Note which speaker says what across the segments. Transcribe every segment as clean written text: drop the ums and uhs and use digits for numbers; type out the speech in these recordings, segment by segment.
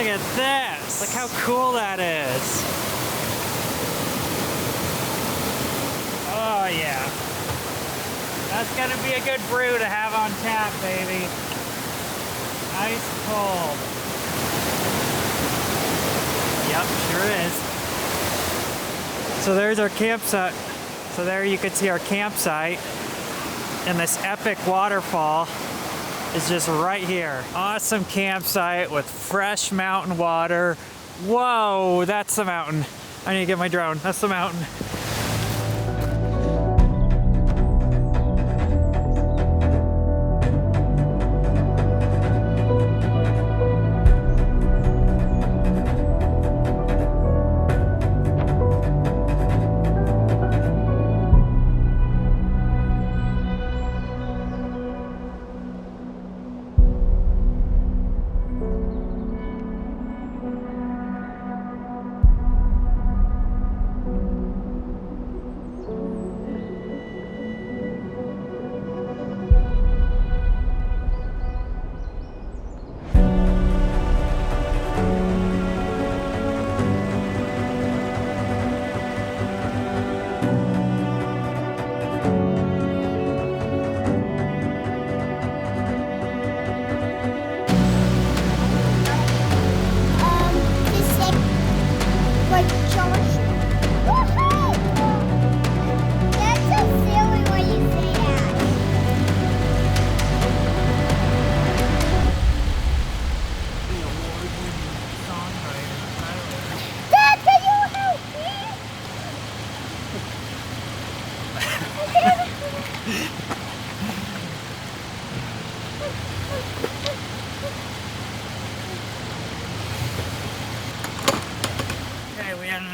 Speaker 1: Look at this. Look how cool that is. Oh yeah. That's gonna be a good brew to have on tap, baby. Nice cold. Yep, sure is. So there's our campsite. So there you can see our campsite. And this epic waterfall is just right here. Awesome campsite with fresh mountain water. Whoa, that's the mountain. I need to get my drone. That's the mountain.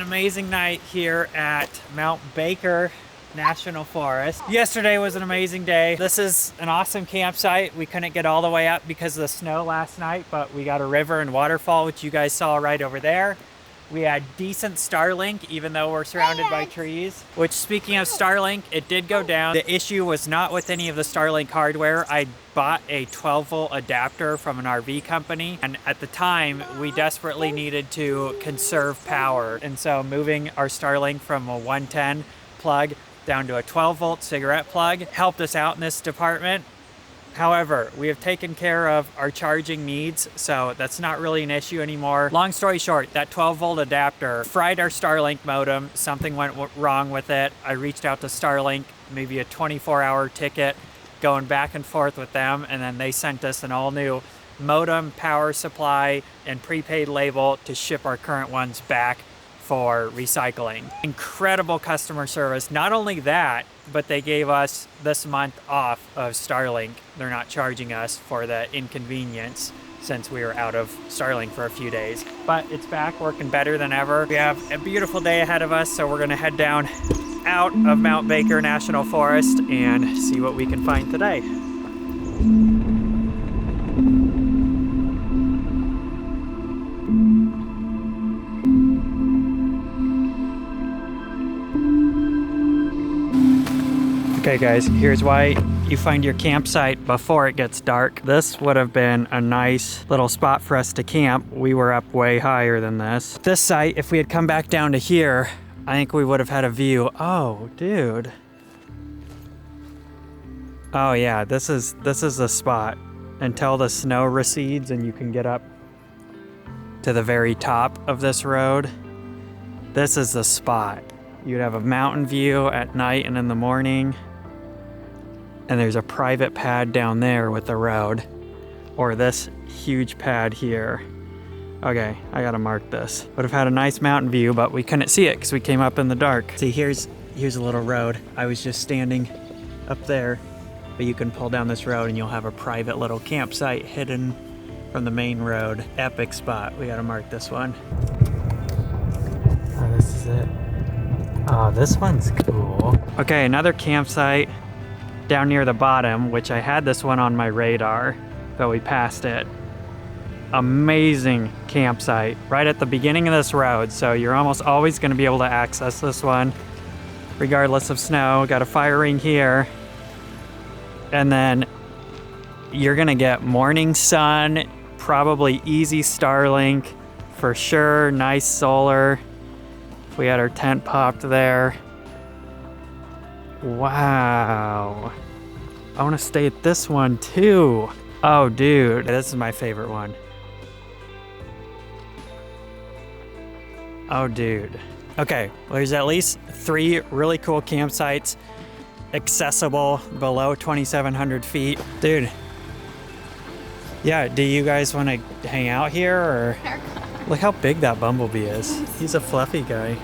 Speaker 1: Amazing night here at Mount Baker National Forest. Yesterday was an amazing day. This is an awesome campsite. We couldn't get all the way up because of the snow last night, but we got a river and waterfall, which you guys saw right over there. We had decent Starlink, even though we're surrounded by trees. Which, speaking of Starlink, it did go down. The issue was not with any of the Starlink hardware. I bought a 12-volt adapter from an RV company, and at the time, we desperately needed to conserve power. And so moving our Starlink from a 110 plug down to a 12-volt cigarette plug helped us out in this department. However, we have taken care of our charging needs, so that's not really an issue anymore. Long story short, that 12-volt adapter fried our Starlink modem. Something went wrong with it. I reached out to Starlink, maybe a 24-hour ticket, going back and forth with them, and then they sent us an all-new modem, power supply, and prepaid label to ship our current ones back for recycling. Incredible customer service. Not only that, but they gave us this month off of Starlink. They're not charging us for the inconvenience since we were out of Starlink for a few days. But it's back working better than ever. We have a beautiful day ahead of us, so we're gonna head down out of Mount Baker National Forest and see what we can find today. Okay guys, here's why you find your campsite before it gets dark. This would have been a nice little spot for us to camp. We were up way higher than this. This site, if we had come back down to here, I think we would have had a view. Oh, dude. Oh yeah, this is the spot until the snow recedes and you can get up to the very top of this road. This is the spot. You'd have a mountain view at night and in the morning. And there's a private pad down there with the road, or this huge pad here. Okay, I gotta mark this. Would have had a nice mountain view, but we couldn't see it because we came up in the dark. See, here's a little road. I was just standing up there, but you can pull down this road and you'll have a private little campsite hidden from the main road. Epic spot. We gotta mark this one. Oh, this is it. Oh, this one's cool. Okay, another campsite down near the bottom, which I had this one on my radar, but we passed it. Amazing campsite right at the beginning of this road, so you're almost always going to be able to access this one regardless of snow. Got a fire ring here, and then you're going to get morning sun, probably easy Starlink for sure. Nice solar. We had our tent popped there. Wow. I want to stay at this one too. Oh dude, this is my favorite one. Oh dude. Okay, well, there's at least 3 really cool campsites accessible below 2,700 feet. Dude, yeah, do you guys want to hang out here or? Look how big that bumblebee is. He's a fluffy guy.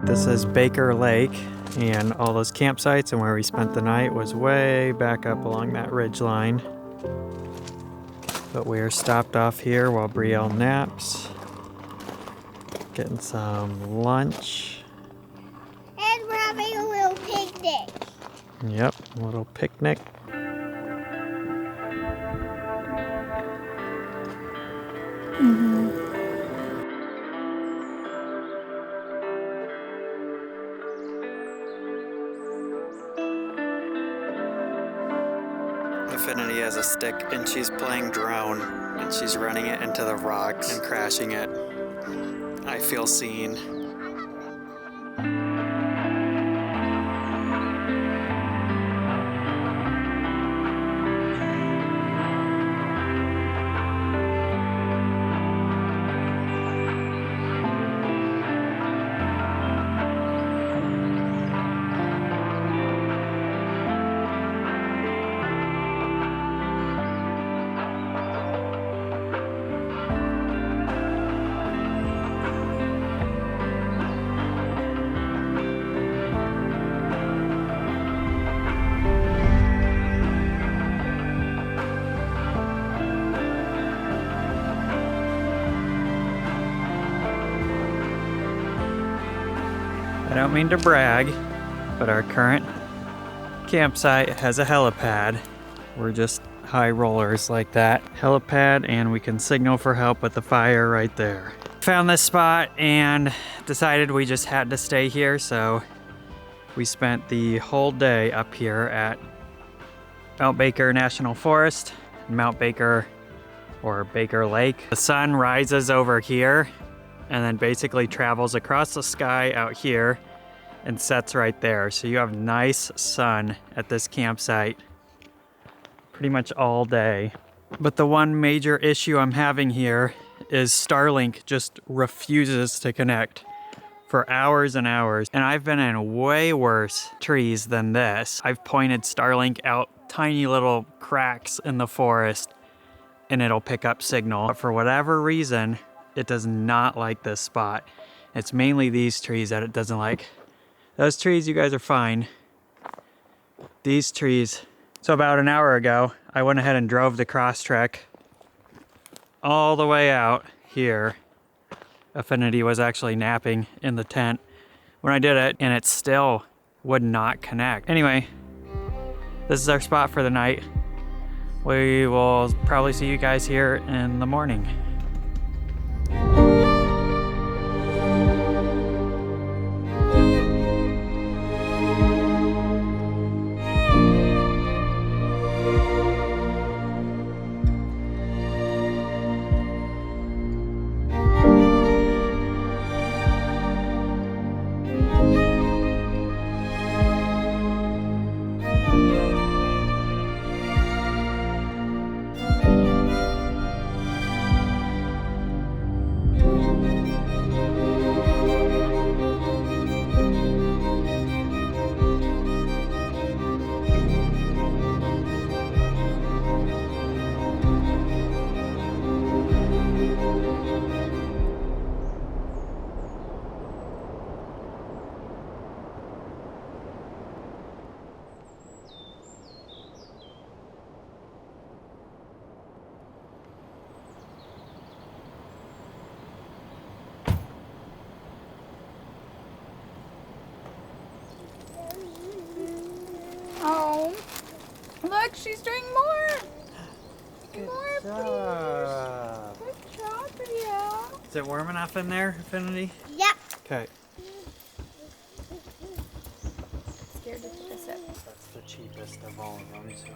Speaker 1: This is Baker Lake, and all those campsites and where we spent the night was way back up along that ridge line. But we are stopped off here while Brielle naps, getting some lunch.
Speaker 2: And we're having a little picnic.
Speaker 1: Yep, a little picnic. Affinity has a stick and she's playing drone and she's running it into the rocks and crashing it. I feel seen. I don't mean to brag, but our current campsite has a helipad. We're just high rollers like that. Helipad, and we can signal for help with the fire right there. Found this spot and decided we just had to stay here, so we spent the whole day up here at Mount Baker National Forest, Mount Baker or Baker Lake. The sun rises over here and then basically travels across the sky out here and sets right there. So you have nice sun at this campsite pretty much all day. But the one major issue I'm having here is Starlink just refuses to connect for hours and hours. And I've been in way worse trees than this. I've pointed Starlink out tiny little cracks in the forest and it'll pick up signal. But for whatever reason, it does not like this spot. It's mainly these trees that it doesn't like. Those trees, you guys are fine. These trees. So about an hour ago, I went ahead and drove the cross trek all the way out here. Affinity was actually napping in the tent when I did it, and it still would not connect. Anyway, this is our spot for the night. We will probably see you guys here in the morning.
Speaker 3: Look, she's doing more.
Speaker 1: Good
Speaker 3: More,
Speaker 1: job.
Speaker 3: please. Good job, Ria.
Speaker 1: Is it warm enough in there, Infinity?
Speaker 2: Yep.
Speaker 1: Okay.
Speaker 3: Scared to take a sip.
Speaker 1: That's the cheapest of all of them, so.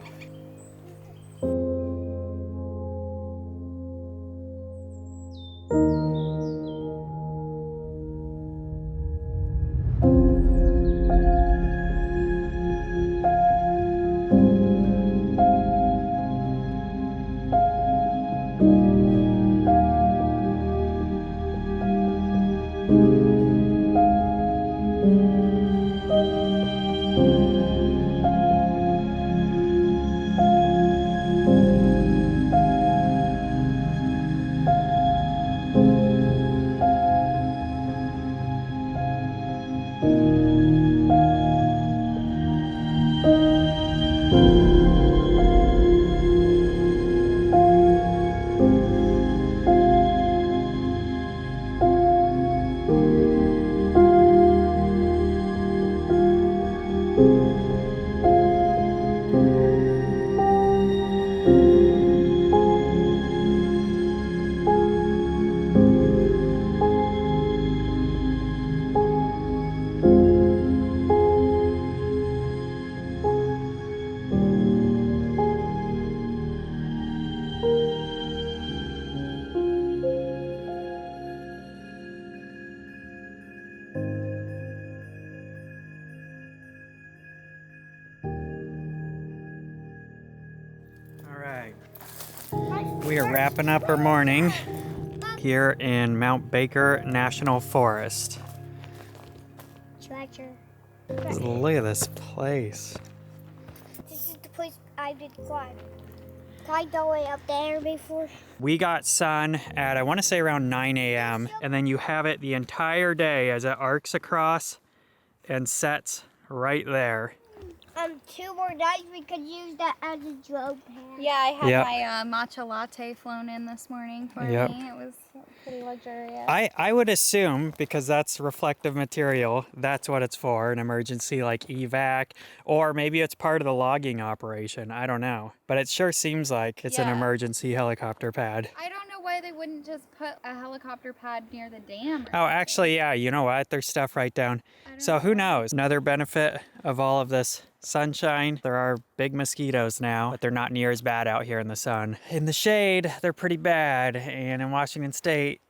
Speaker 1: We are wrapping up our morning here in Mount Baker National Forest.
Speaker 2: Treasure.
Speaker 1: Look at this place.
Speaker 2: This is the place I did climb. Climbed all the way up there before.
Speaker 1: We got sun at, I want to say around 9 a.m. and then you have it the entire day as it arcs across and sets right there.
Speaker 2: 2 more nights we could use that as a drone pad.
Speaker 3: Yeah, I had
Speaker 1: Yep.
Speaker 3: my matcha latte flown in this morning for
Speaker 1: Yep.
Speaker 3: me. It was pretty luxurious.
Speaker 1: I would assume, because that's reflective material, that's what it's for, an emergency like evac, or maybe it's part of the logging operation. I don't know. But it sure seems like it's an
Speaker 3: Yeah.
Speaker 1: emergency helicopter pad.
Speaker 3: I don't know why they wouldn't just put a helicopter pad near the dam.
Speaker 1: Oh, actually, yeah, you know what? There's stuff right down. So who knows? Another benefit of all of this sunshine, there are big mosquitoes now, but they're not near as bad out here in the sun. In the shade, they're pretty bad. And in Washington State,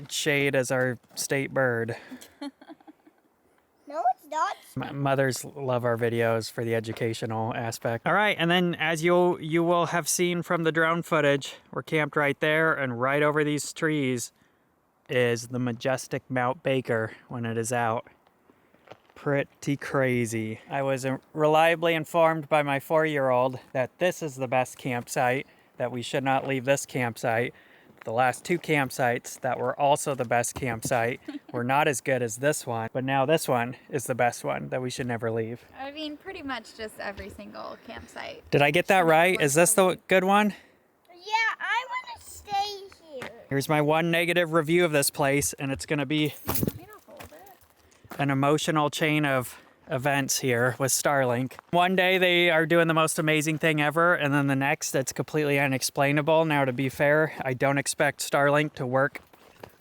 Speaker 1: shade is our state bird.
Speaker 2: No, it's not.
Speaker 1: Mothers love our videos for the educational aspect. All right, and then as you will have seen from the drone footage, we're camped right there, and right over these trees is the majestic Mount Baker when it is out. Pretty crazy. I was reliably informed by my 4-year-old that this is the best campsite, that we should not leave this campsite. The last 2 campsites that were also the best campsite were not as good as this one, but now this one is the best one that we should never leave.
Speaker 3: I mean, pretty much just every single campsite.
Speaker 1: Did I get that right? Is this the good one?
Speaker 2: Yeah, I want to stay here.
Speaker 1: Here's my one negative review of this place, and it's gonna be
Speaker 3: Want me to hold it?
Speaker 1: an emotional chain of events here with Starlink. One day they are doing the most amazing thing ever, and then the next it's completely unexplainable. Now, to be fair, I don't expect Starlink to work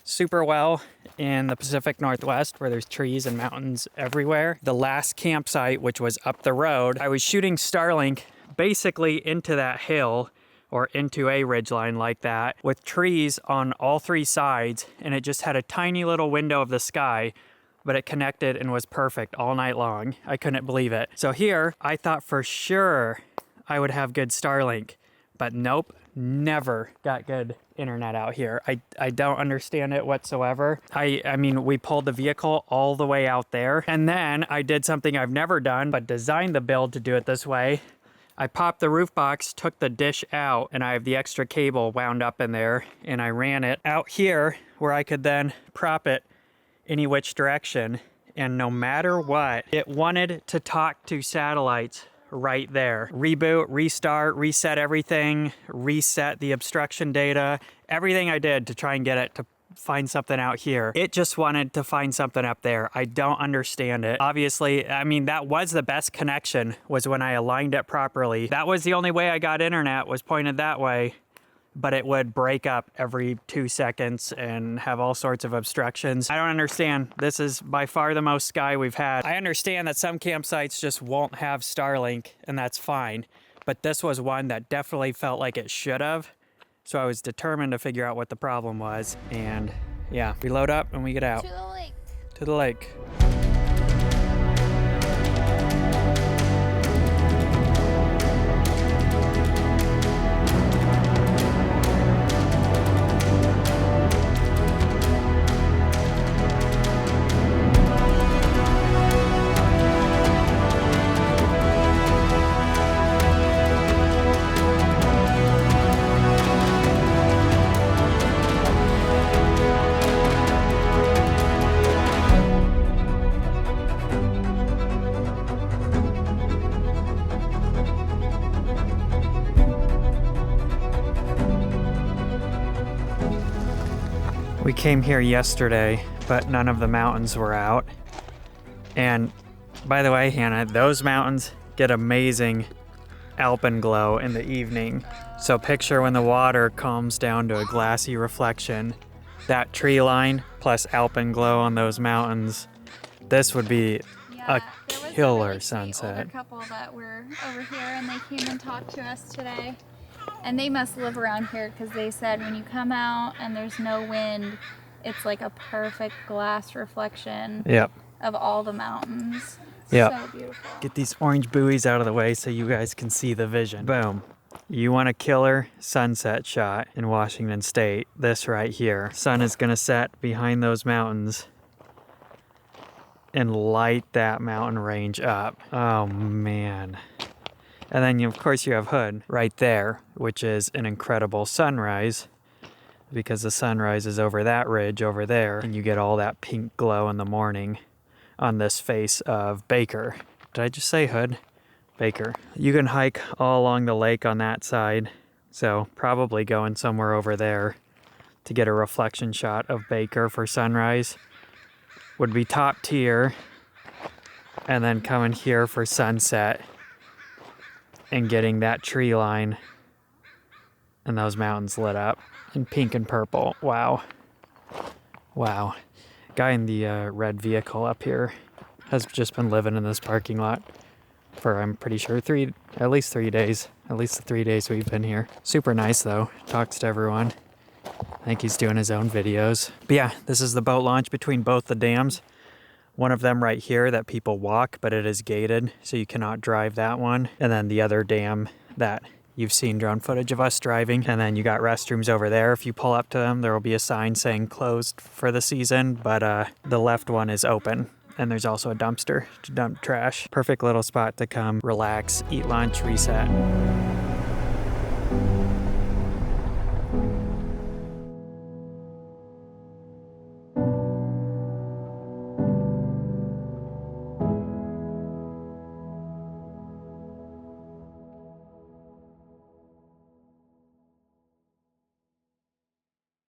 Speaker 1: super well in the Pacific Northwest where there's trees and mountains everywhere. The last campsite, which was up the road, I was shooting Starlink basically into that hill or into a ridgeline like that with trees on all 3 sides, and it just had a tiny little window of the sky, but it connected and was perfect all night long. I couldn't believe it. So here, I thought for sure I would have good Starlink, but nope, never got good internet out here. I don't understand it whatsoever. I mean, we pulled the vehicle all the way out there, and then I did something I've never done, but designed the build to do it this way. I popped the roof box, took the dish out, and I have the extra cable wound up in there, and I ran it out here where I could then prop it any which direction, and no matter what, it wanted to talk to satellites right there. Reboot, restart, reset everything, reset the obstruction data, everything I did to try and get it to find something out here. It just wanted to find something up there. I don't understand it. Obviously, I mean, that was the best connection, was when I aligned it properly. That was the only way I got internet, was pointed that way. But it would break up every 2 seconds and have all sorts of obstructions. I don't understand. This is by far the most sky we've had. I understand that some campsites just won't have Starlink, and that's fine. But this was one that definitely felt like it should have. So I was determined to figure out what the problem was. And yeah, we load up and we get out.
Speaker 3: To the lake.
Speaker 1: To the lake. We came here yesterday, but none of the mountains were out. And by the way, Hannah, those mountains get amazing alpenglow in the evening. So picture when the water calms down to a glassy reflection, that tree line plus alpenglow on those mountains, this would be a killer sunset.
Speaker 3: Older couple that were over here, and they came and talked to us today. And they must live around here, because they said when you come out and there's no wind, it's like a perfect glass reflection of all the mountains. So beautiful.
Speaker 1: Get these orange buoys out of the way so you guys can see the vision. Boom. You want a killer sunset shot in Washington State, this right here. Sun is gonna set behind those mountains and light that mountain range up. Oh man. And then, of course, you have Hood right there, which is an incredible sunrise, because the sunrise is over that ridge over there, and you get all that pink glow in the morning on this face of Baker. Did I just say Hood? Baker. You can hike all along the lake on that side, so probably going somewhere over there to get a reflection shot of Baker for sunrise would be top tier, and then coming here for sunset and getting that tree line and those mountains lit up in pink and purple. Wow. Wow. Guy in the red vehicle up here has just been living in this parking lot for, I'm pretty sure, at least 3 days. At least the 3 days we've been here. Super nice though. Talks to everyone. I think he's doing his own videos. But yeah, this is the boat launch between both the dams. One of them right here that people walk, but it is gated, so you cannot drive that one. And then the other dam that you've seen drone footage of us driving. And then you got restrooms over there. If you pull up to them, there will be a sign saying closed for the season, but the left one is open. And there's also a dumpster to dump trash. Perfect little spot to come relax, eat lunch, reset.